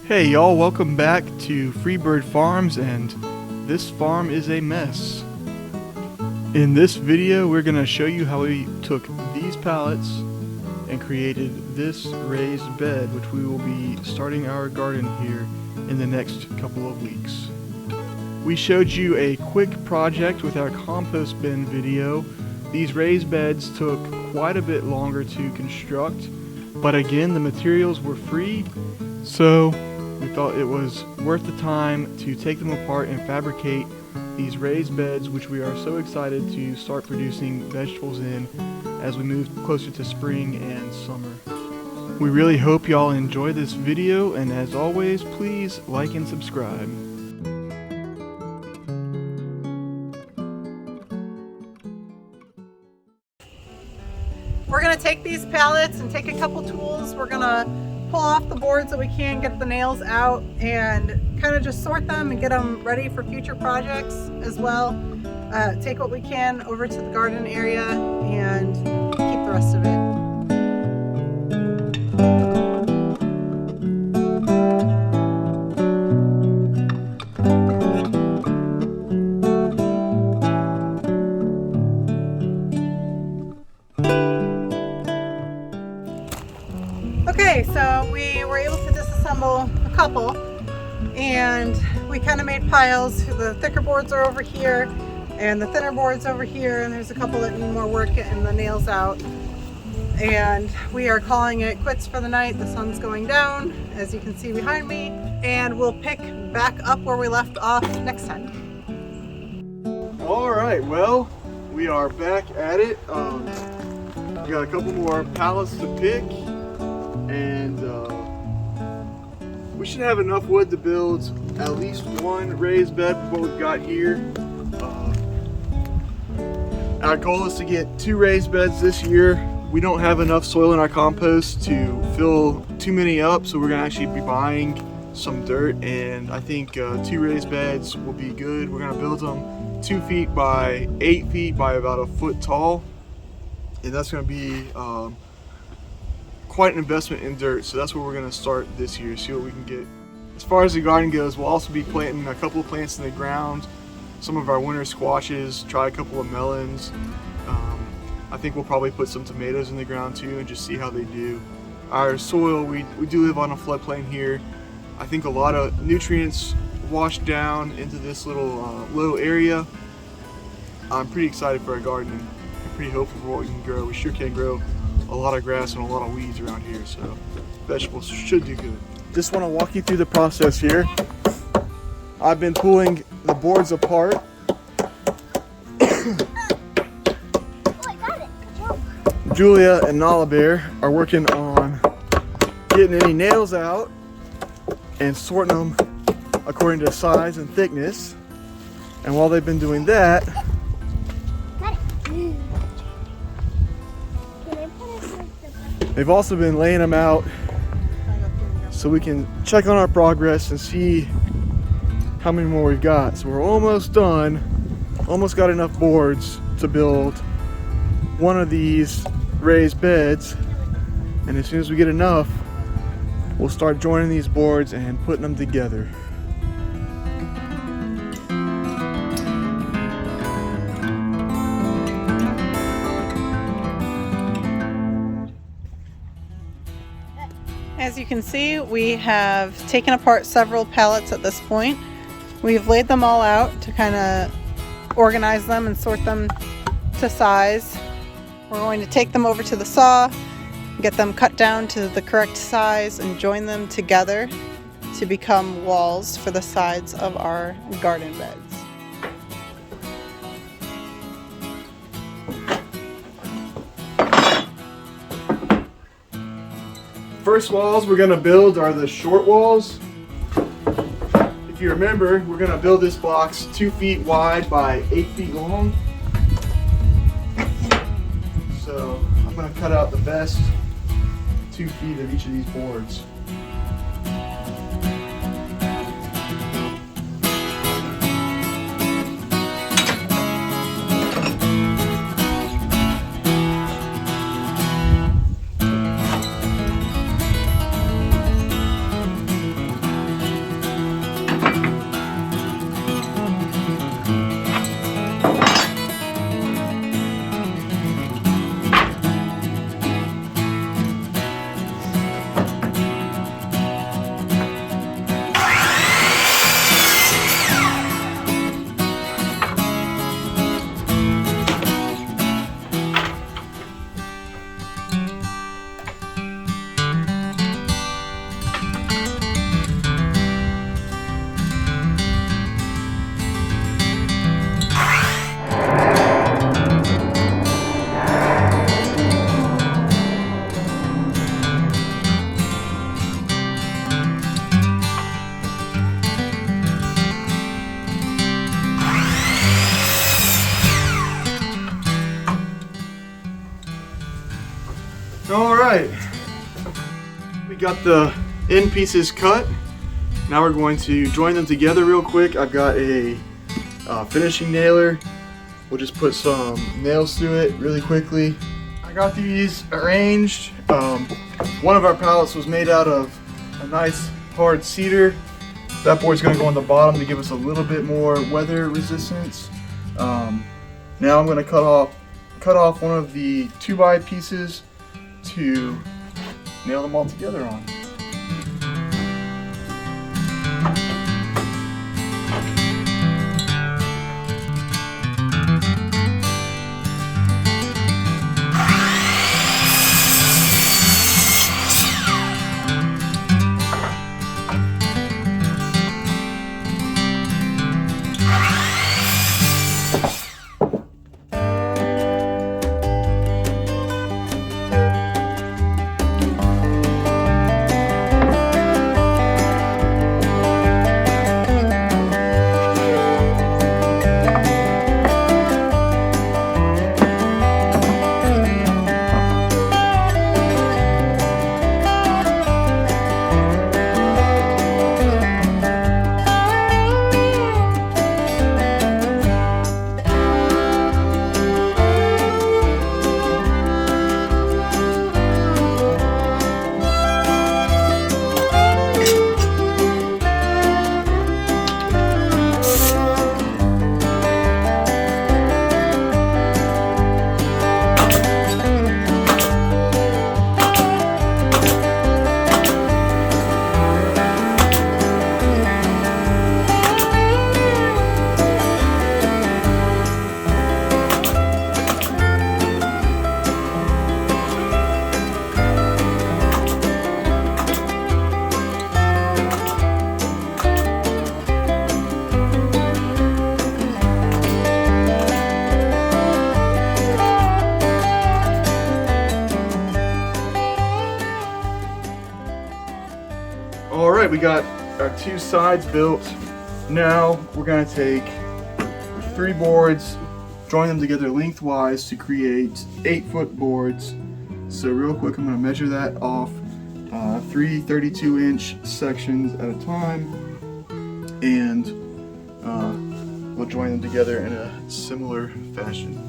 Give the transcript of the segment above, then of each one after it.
Hey y'all, welcome back to Freebird Farms, and this farm is a mess. In this video we're going to show you how we took these pallets and created this raised bed, which we will be starting our garden here in the next couple of weeks. We showed you a quick project with our compost bin video. These raised beds took quite a bit longer to construct, but again the materials were free, so we thought it was worth the time to take them apart and fabricate these raised beds, which we are so excited to start producing vegetables in as we move closer to spring and summer. We really hope y'all enjoy this video, and as always, please like and subscribe. We're going to take these pallets and take a couple tools. We're going to pull off the boards that we can, get the nails out, and kind of just sort them and get them ready for future projects as well. Take what we can over to the garden area and keep the rest of it. Okay, so we were able to disassemble a couple, and we kind of made piles. The thicker boards are over here and the thinner boards over here, and there's a couple that need more work getting the nails out. And we are calling it quits for the night. The sun's going down, as you can see behind me, and we'll pick back up where we left off next time. Alright, well, we are back at it. We got a couple more pallets to pick, and we should have enough wood to build at least one raised bed with what we've got here. Our goal is to get 2 raised beds this year. We don't have enough soil in our compost to fill too many up, so we're going to actually be buying some dirt, and I think 2 raised beds will be good. We're going to build them 2 feet by 8 feet by about a foot tall, and that's going to be quite an investment in dirt, so that's where we're going to start this year, see what we can get. As far as the garden goes, we'll also be planting a couple of plants in the ground, some of our winter squashes, try a couple of melons. I think we'll probably put some tomatoes in the ground too and just see how they do. Our soil, we do live on a floodplain here. I think a lot of nutrients wash down into this little low area. I'm pretty excited for our garden and pretty hopeful for what we can grow. We sure can grow a lot of grass and a lot of weeds around here, so vegetables should do good. Just want to walk you through the process here. I've been pulling the boards apart. Julia and Nala Bear are working on getting any nails out and sorting them according to size and thickness. And while they've been doing that, they've also been laying them out so we can check on our progress and see how many more we've got. So we're almost done, almost got enough boards to build one of these raised beds, and as soon as we get enough, we'll start joining these boards and putting them together. As you can see, we have taken apart several pallets at this point. We've laid them all out to kind of organize them and sort them to size. We're going to take them over to the saw, get them cut down to the correct size, and join them together to become walls for the sides of our garden beds. First walls we're going to build are the short walls. If you remember, we're going to build this box 2 feet wide by 8 feet long. So I'm going to cut out the best 2 feet of each of these boards. got the end pieces cut. Now we're going to join them together real quick. I've got a finishing nailer. We'll just put some nails through it really quickly. I got these arranged. One of our pallets was made out of a nice hard cedar. That board's going to go on the bottom to give us a little bit more weather resistance. Now I'm going to cut off one of the 2x pieces to nail them all together on. Alright, we got our two sides built. Now we're going to take 3 boards, join them together lengthwise to create 8-foot boards. So real quick, I'm going to measure that off 3 32-inch sections at a time, and we'll join them together in a similar fashion.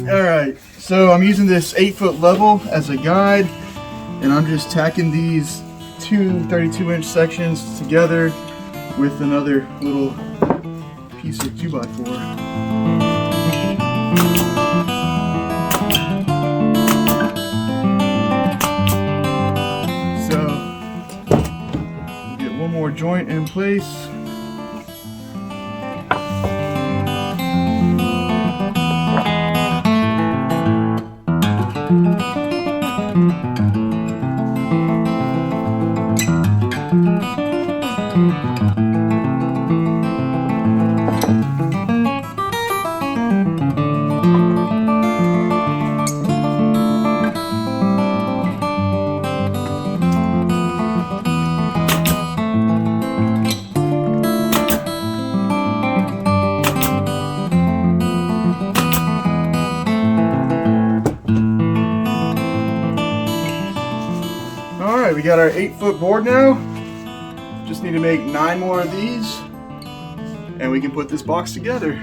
Alright, so I'm using this 8-foot level as a guide, and I'm just tacking these two 32-inch sections together with another little piece of 2x4. So, get one more joint in place. Alright, we got our 8-foot board now. Just need to make 9 more of these, and we can put this box together.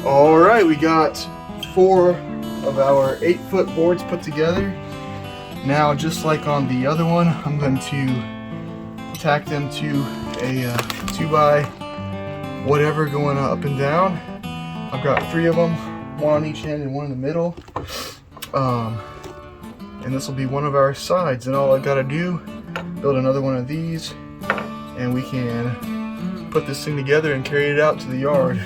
All right, we got 4 of our 8-foot boards put together. Now, just like on the other one, I'm going to tack them to a 2x whatever going up and down. I've got 3 of them, 1 on each end and 1 in the middle. And this will be one of our sides, and all I gotta do, build another one of these, and we can put this thing together and carry it out to the yard.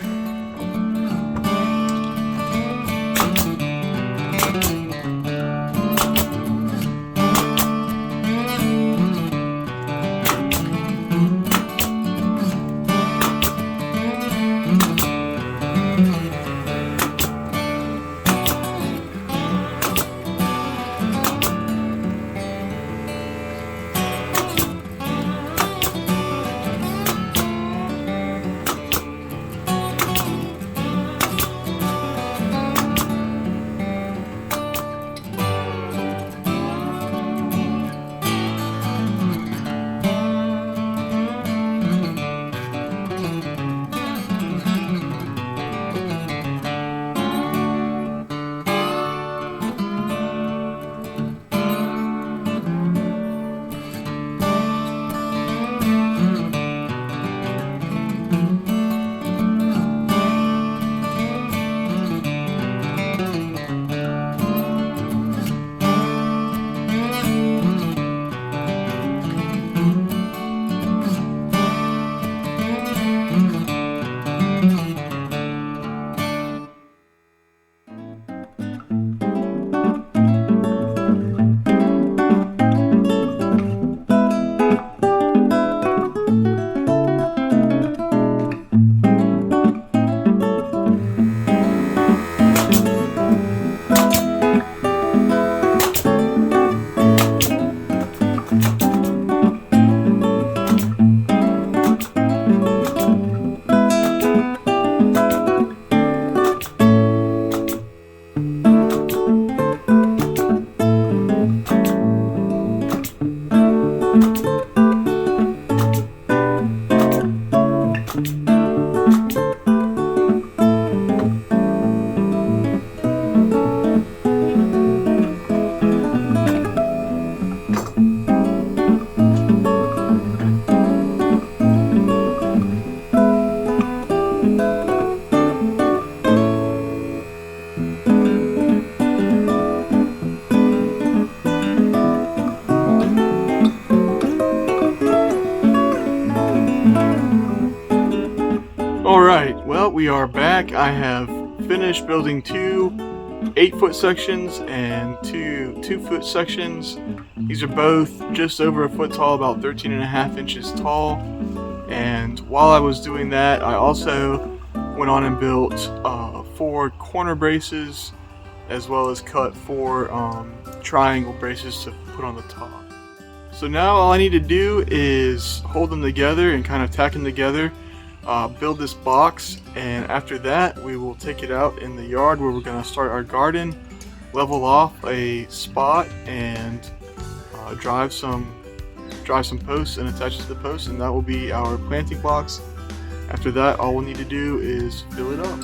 Alright, well, we are back. I have finished building 2 8-foot sections and 2 2-foot sections. These are both just over a foot tall, about 13.5 inches tall. And while I was doing that, I also went on and built 4 corner braces, as well as cut 4 triangle braces to put on the top. So now all I need to do is hold them together and kind of tack them together, build this box, and after that we will take it out in the yard where we're going to start our garden, level off a spot, and drive some posts and attach it to the posts, and that will be our planting box. After that, all we'll need to do is fill it up.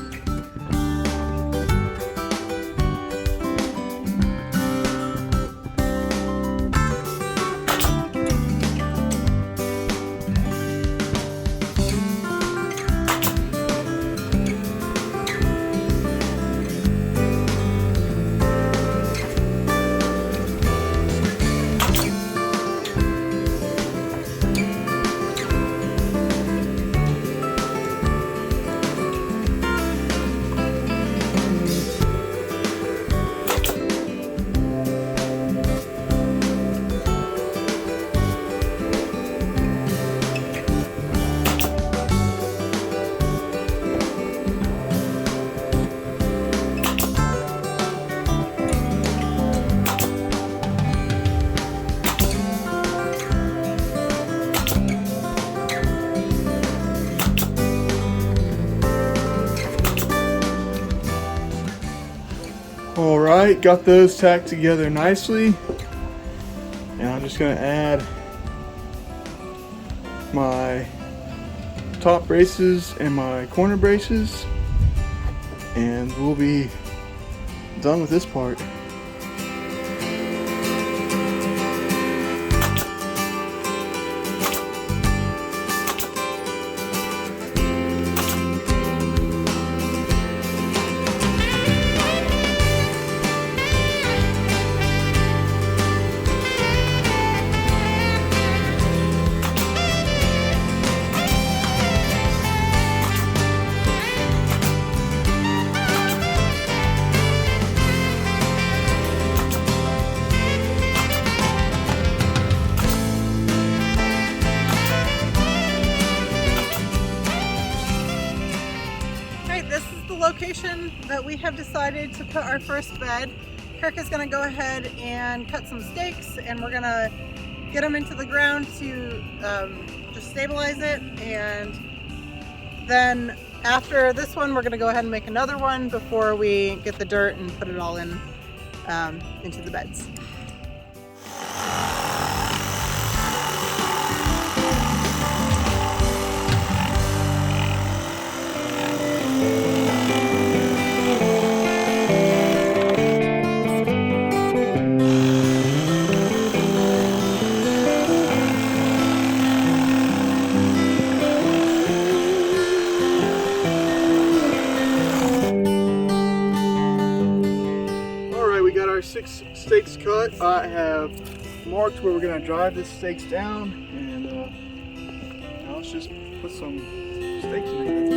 Alright, got those tacked together nicely, and I'm just going to add my top braces and my corner braces, and we'll be done with this part. Location that we have decided to put our first bed. Kirk is going to go ahead and cut some stakes, and we're going to get them into the ground to just stabilize it, and then after this one we're going to go ahead and make another one before we get the dirt and put it all in into the beds. We got our 6 stakes cut. I have marked where we're going to drive the stakes down, and now let's just put some stakes in it.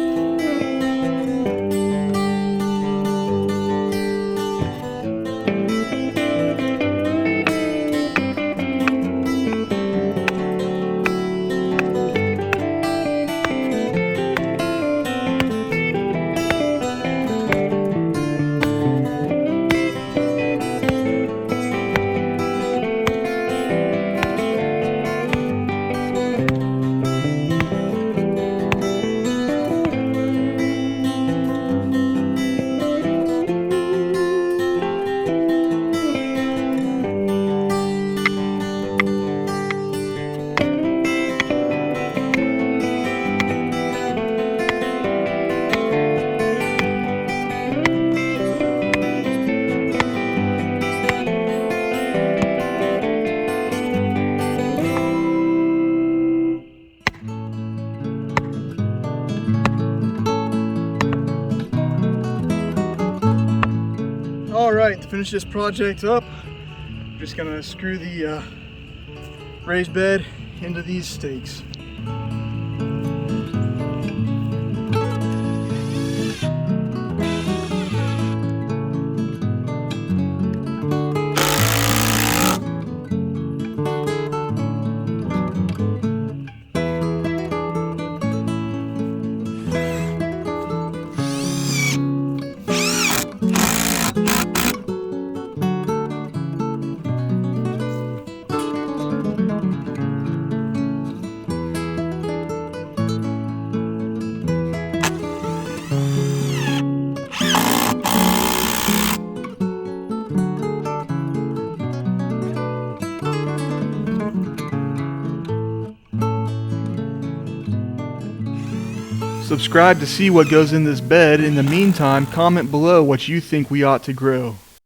Alright, to finish this project up, I'm just going to screw the raised bed into these stakes. Subscribe to see what goes in this bed. In the meantime, comment below what you think we ought to grow.